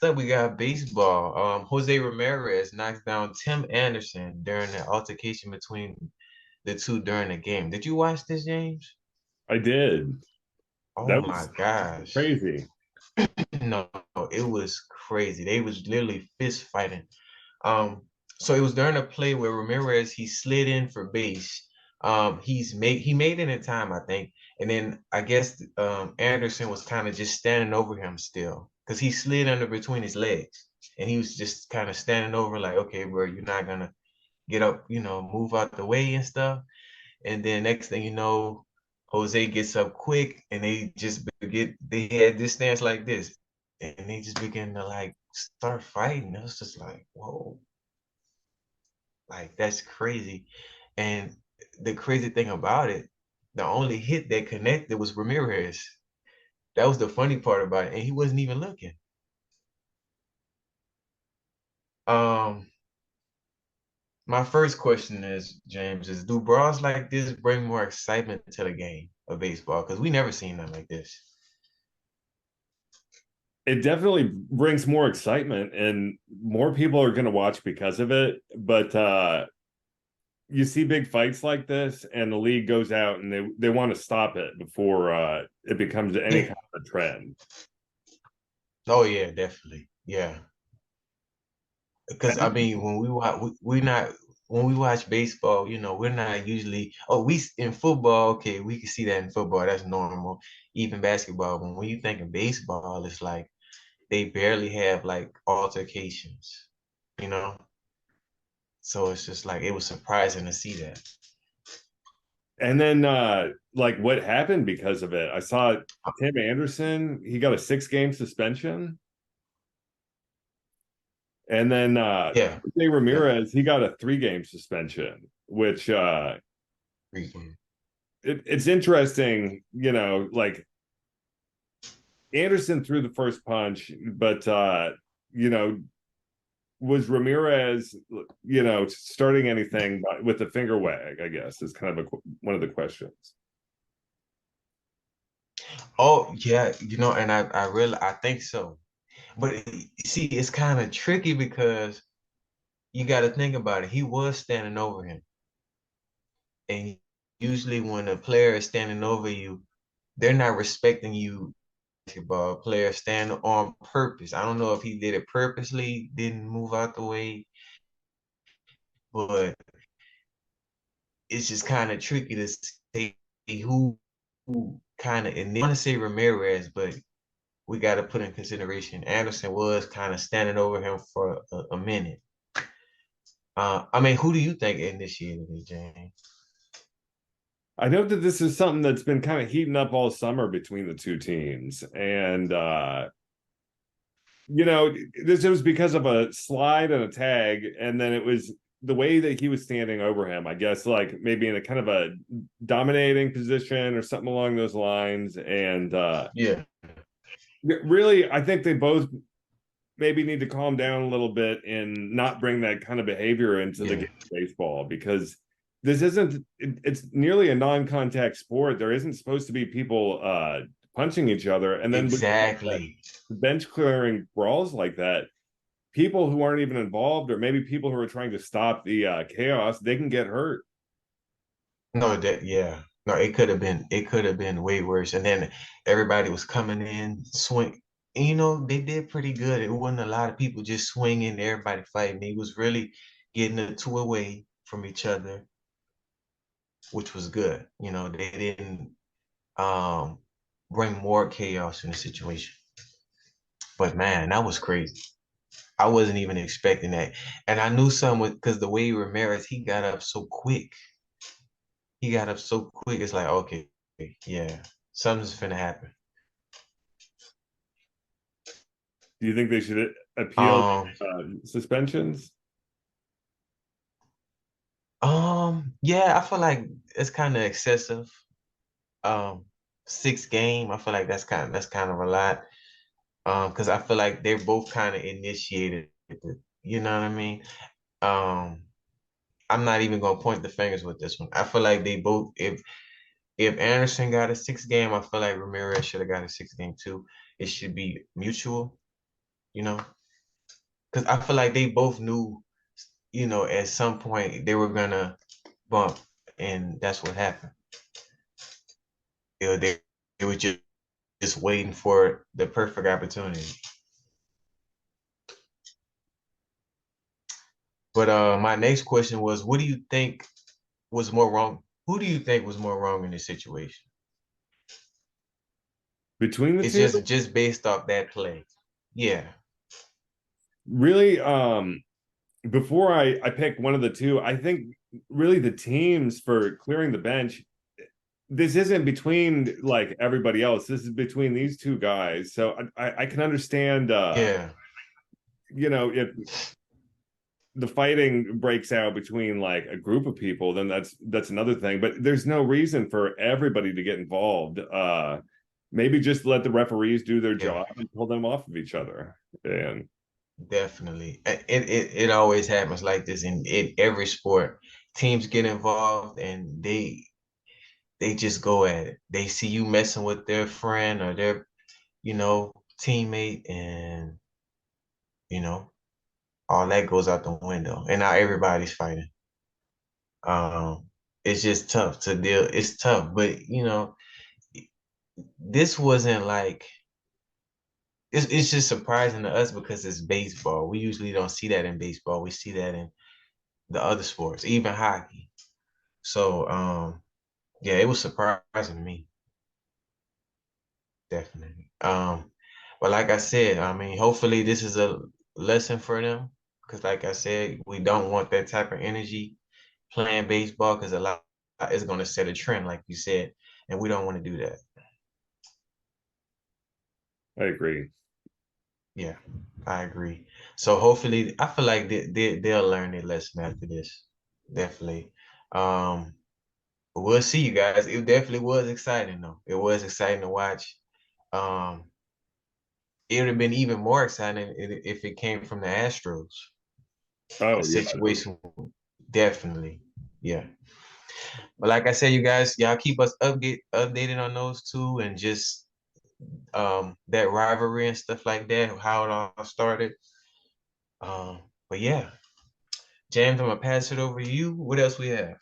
Next up, we got baseball. Jose Ramirez knocks down Tim Anderson during the altercation between the two during the game. Did you watch this, James? I did. Oh That my was gosh. crazy. No, it was crazy. They was literally fist fighting. Um, so it was during a play where Ramirez he slid in for base. He made it in time, I think. And then I guess Anderson was kind of just standing over him still because he slid under between his legs, and he was just kind of standing over like, okay, bro, you're not gonna get up, move out the way and stuff. And then next thing you know, Jose gets up quick, and they had this stance like this, and they just begin to like start fighting. It was just like, whoa. Like that's crazy. And the crazy thing about it, the only hit that connected was Ramirez. That was the funny part about it. And he wasn't even looking. Um, my first question is, James, is do brawls like this bring more excitement to the game of baseball? Because we never seen nothing like this. It definitely brings more excitement and more people are going to watch because of it. But you see big fights like this, and the league goes out and they want to stop it before it becomes any Yeah. kind of a trend. Oh yeah, definitely. Yeah. Because I mean, when we watch, we not when we watch baseball, we're not usually. Oh, we in football, okay, we can see that in football. That's normal. Even basketball. But when you think of baseball, it's like they barely have like altercations, you know. So it's just like it was surprising to see that. And then like what happened because of it? I saw Tim Anderson, he got a 6 game suspension. And then Yeah, Jose yeah. Ramirez, he got a 3 game suspension, which Freaking. it's interesting, like Anderson threw the first punch, but you know, was Ramirez, starting anything with the finger wag, I guess, is kind of one of the questions. Oh yeah, and I think so. But see, it's kind of tricky because you got to think about it. He was standing over him. And usually when a player is standing over you, they're not respecting you. Basketball player stand on purpose. I don't know if he did it purposely, didn't move out the way, but it's just kind of tricky to say who kind of, and they want to say Ramirez, but we got to put in consideration Anderson was kind of standing over him for a minute. I mean, who do you think initiated it, James? I know that this is something that's been kind of heating up all summer between the two teams. And this was because of a slide and a tag, and then it was the way that he was standing over him, I guess, like maybe in a kind of a dominating position or something along those lines. And Yeah, really, I think they both maybe need to calm down a little bit and not bring that kind of behavior into the game yeah, of baseball, because this isn't it's nearly a non-contact sport. There isn't supposed to be people punching each other, and then with exactly. bench clearing brawls like that, people who aren't even involved, or maybe people who are trying to stop the chaos, they can get hurt. No, yeah. No, it could have been way worse. And then everybody was coming in, swing. And, they did pretty good. It wasn't a lot of people just swinging, everybody fighting. They was really getting the two away from each other, which was good. They didn't um bring more chaos in the situation. But man, that was crazy. I wasn't even expecting that. And I knew someone because the way Ramirez, he got up so quick. He got up so quick. It's like, okay, yeah, something's finna happen. Do you think they should appeal Um, suspensions? yeah, I feel like it's kind of excessive. Um, 6 game, I feel like that's kind of a lot. Because I feel like they're both kind of initiated. You know what I mean? Um, I'm not even gonna point the fingers with this one. I feel like they both, if Anderson got a 6 game, I feel like Ramirez should have got a 6 game too. It should be mutual. you know, because I feel like they both knew, at some point they were gonna bump, and that's what happened. They were just waiting for the perfect opportunity. But my next question was, what do you think was more wrong? Who do you think was more wrong in this situation? Between the It's two, just based off that play. Yeah, really, before I pick one of the two, I think really the teams for clearing the bench, this isn't between like everybody else. This is between these two guys. So I can understand, yeah, if the fighting breaks out between like a group of people, then that's another thing. But there's no reason for everybody to get involved. Maybe just let the referees do their yeah, job and pull them off of each other. And definitely. It always happens like this in every sport. Teams get involved and they just go at it. They see you messing with their friend or their, teammate, and you know, all that goes out the window. And now everybody's fighting. Um, it's just tough to deal. It's tough, but this wasn't like it's just surprising to us because it's baseball. We usually don't see that in baseball. We see that in the other sports, even hockey. So yeah, it was surprising to me, definitely. But like I said, I mean, hopefully this is a lesson for them. Because like I said, we don't want that type of energy playing baseball because a lot is going to set a trend, like you said, and we don't want to do that. I agree. Yeah, I agree. So hopefully, I feel like they'll learn their lesson after this. Definitely. But we'll see, you guys. It definitely was exciting, though. It was exciting to watch. Um, it would have been even more exciting if it came from the Astros. A Oh yeah. situation, definitely. Yeah. But like I said, you guys, y'all keep us updated on those two, and just that rivalry and stuff like that, how it all started. But yeah, James, I'm gonna pass it over to you. What else we have?